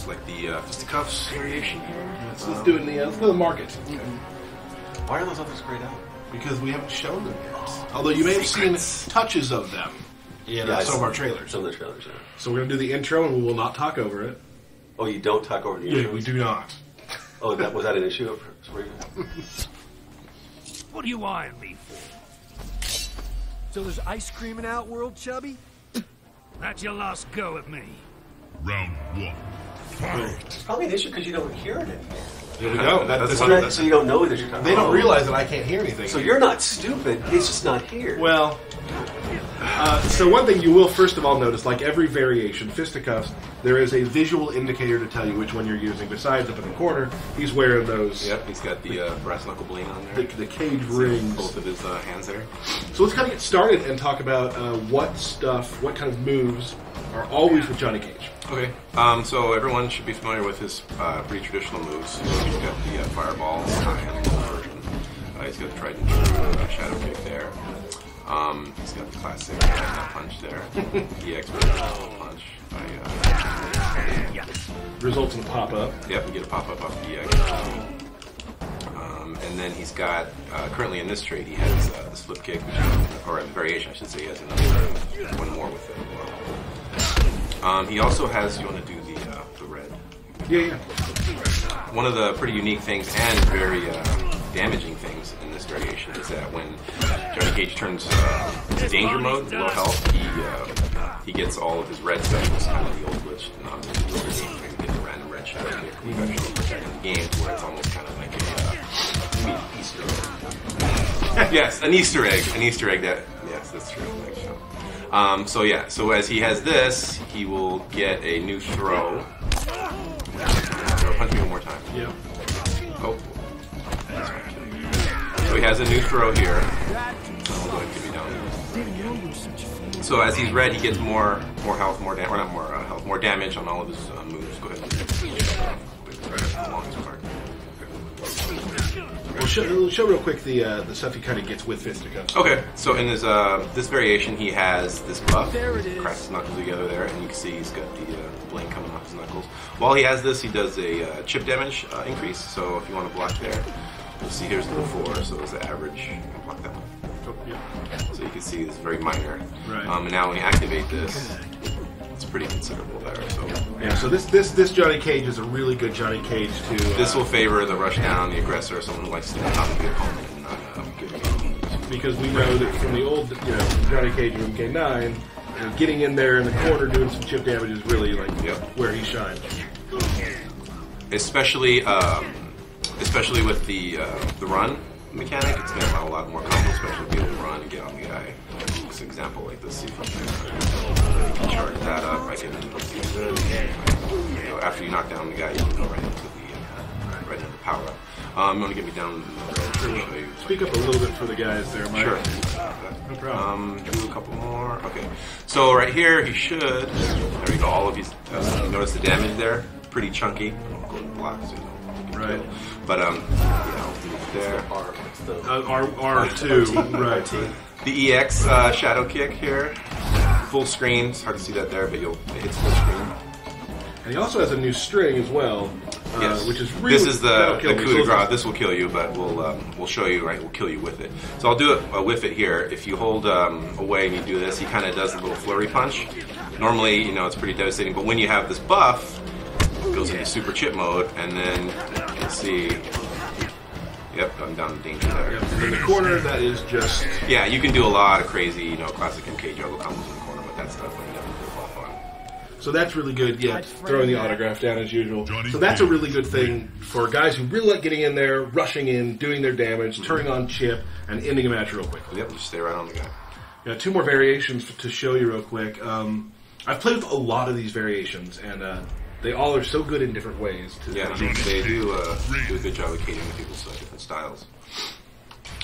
like the fisticuffs variation here. Let's do it in let's go to the market. Okay. Why are those others grayed out? Because we haven't shown them yet. Although you may have seen touches of them in some of our trailers. Some of the trailers, yeah. So we're going to do the intro and we will not talk over it. Oh, you don't talk over the intro? Yeah, we do not. Oh, was that an issue for you? What are you eyeing me for? So there's ice cream in Outworld, Chubby? That's your last go at me. Round one. Fight. It's probably an issue because you don't hear it anymore. Here we go. So you don't know that you're talking. They don't realize that I can't hear anything. So you're not stupid. It's just not here. Well, so one thing you will first of all notice, like every variation, fisticuffs, there is a visual indicator to tell you which one you're using. Besides, up in the corner, he's wearing those. Yep, he's got the brass knuckle bling on there. The cage rings. Both of his hands there. So let's kind of get started and talk about what kind of moves are always with Johnny Cage. Okay, so everyone should be familiar with his pretty traditional moves. So he's got the fireball version. He's got the tried and true shadow kick there. He's got the classic punch there. EX punch. Results in a pop-up. Yep, we get a pop-up off the EX. And then he's got, currently in this trade, he has this flip kick, or a variation, I should say. He has another one more with it as well. He also has, you want to do the red? Yeah. One of the pretty unique things and very damaging things in this variation is that when Johnny Cage turns into danger mode, low health, he gets all of his red specials, kind of the old glitch. You get the random red shadow kick. We've actually protected the games where it's almost kind of like a Easter egg. Yes, an Easter egg. An Easter egg that, yes, that's true. So as he has this, he will get a new throw. Punch me one more time. Yeah. Oh. So he has a new throw here. I'll go ahead and give you down. So as he's red, he gets more health, more damage on all of his moves. Go ahead and along his part. We'll show real quick the stuff he kind of gets with fisticuffs. Okay, so in his this variation, he has this buff. Cracks his knuckles together there, and you can see he's got the bling coming off his knuckles. While he has this, he does a chip damage increase. So if you want to block there, you'll see here's the before. So there's the average. Block that one. Oh, yeah. So you can see it's very minor. Right. And now when you activate this, it's pretty considerable there. So yeah. So this Johnny Cage is a really good Johnny Cage to. This will favor the rush down, the aggressor, someone who likes to stay on top of the opponent and not give him moves. Because we know that from the old, Johnny Cage in MK9, getting in there in the corner doing some chip damage is really like where he shines. Especially with the run mechanic, it's going to allow a lot more combos, especially be able to run and get on the guy. This example like this, see if you can charge that up. I can after you knock down the guy, you can go right into the power up. You want to get me down? Speak up a little bit for the guys there, Mike. Sure. No problem. Do a couple more. Okay. So right here, he should. There we go. All of these. You notice the damage there? Pretty chunky. I'll go to the block so right. But there. R2. Right. The EX shadow kick here. Full screen. It's hard to see that there, but it hits full screen. And he also has a new string as well. Yes. Which is really, this is the coup de grace. This will kill you, but we'll show you. Right, we'll kill you with it. So I'll do it with it here. If you hold away and you do this, he kind of does a little flurry punch. Normally, it's pretty devastating. But when you have this buff, it goes into super chip mode, and then you can see. Yep, I'm down in danger there. Yep. In the corner, that is just. Yeah, you can do a lot of crazy, classic MK juggle combos in the corner, but that's definitely never fun. So that's really good. Yeah, throwing the autograph down as usual. So that's a really good thing for guys who really like getting in there, rushing in, doing their damage, turning on chip, and ending a match real quickly. Yep, just stay right on the guy. Yeah, two more variations to show you real quick. I've played with a lot of these variations, and they all are so good in different ways. They do a good job of catering to people's different styles.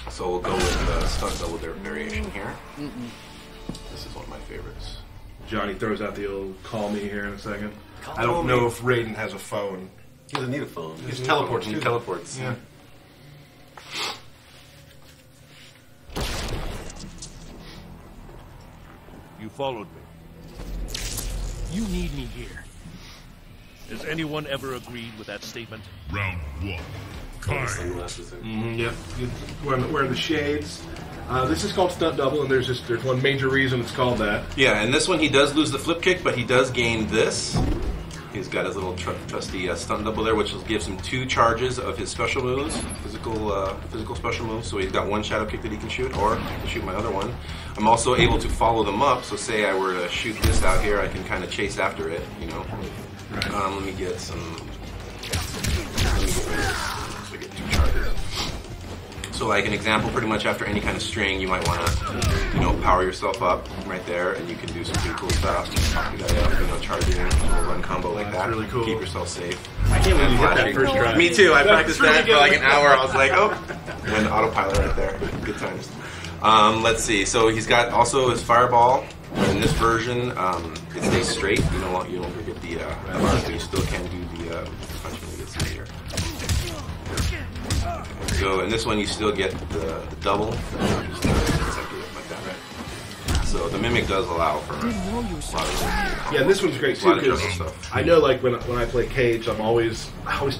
So we'll go with stunt double variation here. This is one of my favorites. Johnny throws out the old call me here in a second. I don't know if Raiden has a phone. He doesn't need a phone. He teleports. He teleports. Yeah. You followed me. You need me here. Has anyone ever agreed with that statement? Round 1. Fight. Sunglasses in. Yep. Wearing the shades. This is called stunt double, and there's one major reason it's called that. Yeah, and this one he does lose the flip kick, but he does gain this. He's got his little trusty stunt double there, which gives him 2 charges of his special moves, physical special moves. So he's got 1 shadow kick that he can shoot, or I can shoot my other one. I'm also able to follow them up. So say I were to shoot this out here, I can kind of chase after it. You know. Right. Let me get some. Let me get rid of this. So I get 2 charges. So like an example, pretty much after any kind of string, you might want to, power yourself up right there, and you can do some pretty cool stuff. Pop your guy up, charging a little run combo like that. Really cool. Keep yourself safe. I can't believe you hit that first try. Me too. I practiced really that for like an hour. I was like, oh, went autopilot right there. Good times. Let's see. So he's got also his fireball. In this version, it stays straight. You don't forget the bars, but you still can do the punch when it gets easier. So in this one, you still get the double, just like that, right? So the mimic does allow for a lot of Yeah, this one's great too because I know, like when I play Cage, I always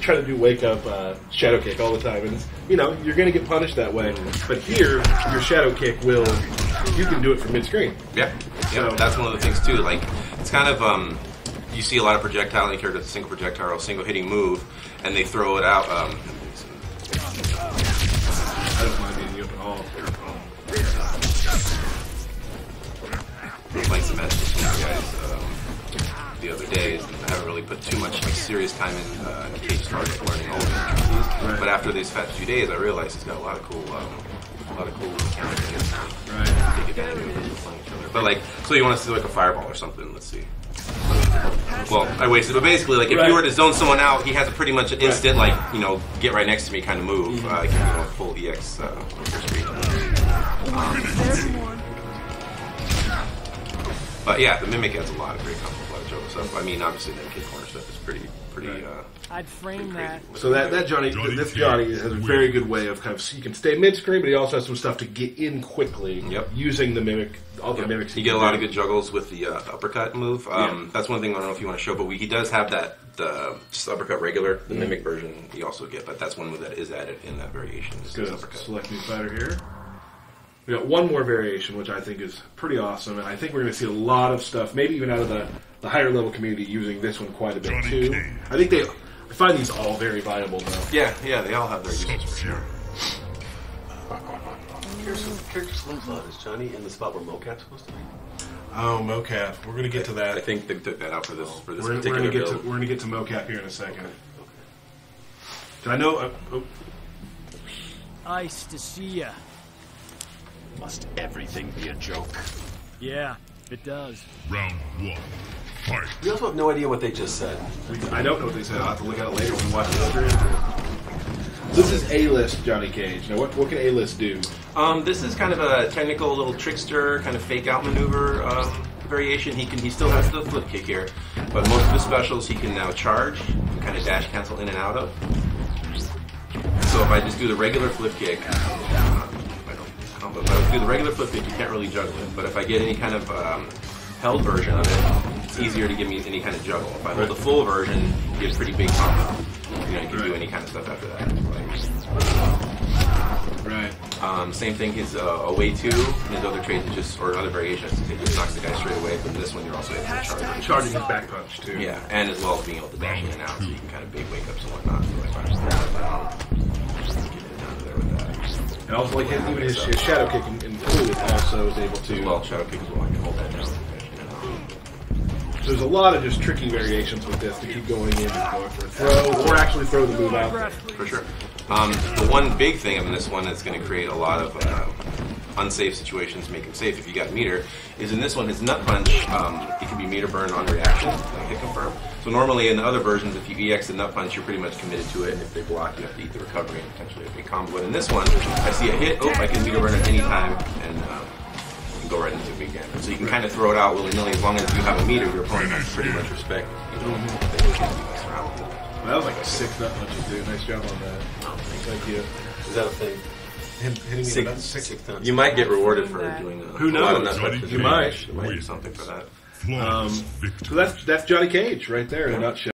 try to do wake up shadow kick all the time, and you're going to get punished that way. But here, your shadow kick you can do it from mid screen. Yeah, so that's one of the things too. Like it's kind of you see a lot of projectile in characters, a single projectile or a single hitting move, and they throw it out. I don't mind beating you up at all. I was playing some matches with you guys the other days, and I haven't really put too much serious time in Cage started learning all of these. Right. But after these past few days, I realized he's got a lot of cool mechanics. Right. Take advantage of it playing each other. But so you want to see like a fireball or something? Let's see. Well, I wasted, but basically, like if you were to zone someone out, he has a pretty much an instant, get right next to me kind of move, full EX speed. But yeah, the mimic adds a lot of great combos, a lot of joke stuff. I mean, obviously, that kid corner stuff is pretty. I'd frame that. So this Johnny has a very good way of you can stay mid screen, but he also has some stuff to get in quickly. Yep. Using the mimic, all the mimics. You get a lot of good juggles with the uppercut move. That's one thing I don't know if you want to show, but he does have the just uppercut regular, the mimic version. You also get, but that's one move that is added in that variation. Good. Select new fighter here. We got one more variation, which I think is pretty awesome, and I think we're going to see a lot of stuff, maybe even out of the higher level community, using this one quite a bit too. I find these all very viable though. Yeah, they all have their uses for sure. Character slingshot is Johnny in the spot where Mocap's supposed to be. Oh, mocap. We're going to get to that. I think they took that out for this We're particular build. We're going to get to mocap here in a second. Can I know? Nice to see ya. Must everything be a joke? Yeah, it does. Round 1. Fight. We also have no idea what they just said. I don't know what they said. I'll have to look at it later when we watch the stream. This is A-list Johnny Cage. Now, what can A-list do? This is kind of a technical little trickster, kind of fake out maneuver variation. He still has the flip kick here, but most of his specials he can now charge and kind of dash cancel in and out of. So if I just do the regular flip kick, but if I do the regular flip kick, you can't really juggle it. But if I get any kind of held version of it, it's easier to give me any kind of juggle. If I hold the full version, you get a pretty big combo. You can do any kind of stuff after that. Right. Same thing. His away 2 and his other trades or other variations. It just knocks the guy straight away. From this one, you're also able to charge. Charging his back punch too. Yeah, and as well as being able to dash in and out, so you can kind of big wake ups and whatnot. So if I get it down to there with that. And also, even his shadow kick in blue also is able to. Well, shadow kick as well. I can hold that down. So there's a lot of just tricky variations with this to keep going in and going for a throw, or actually throw the move out there. For sure. The one big thing in this one that's going to create a lot of unsafe situations, make him safe if you got meter, is in this one, his nut punch, it can be meter burn on reaction, like hit confirm. So normally in the other versions, if you EX the nut punch, you're pretty much committed to it, and if they block, you have to eat the recovery and potentially a big combo. But in this one, I see a hit, I can meter burn at any time, and go right into big damage. So you can kind of throw it out willy-nilly as long as you have a meter, your opponent has to pretty much respect, they can't mess around with it. Well, that was like a 6 nut punch, dude. Nice job on that. Thank you. Is that a thing? Hitting me six times. You might get rewarded for doing Who knows? A lot of nut punches. You might. You might do something for that. So that's Johnny Cage right there in a nutshell.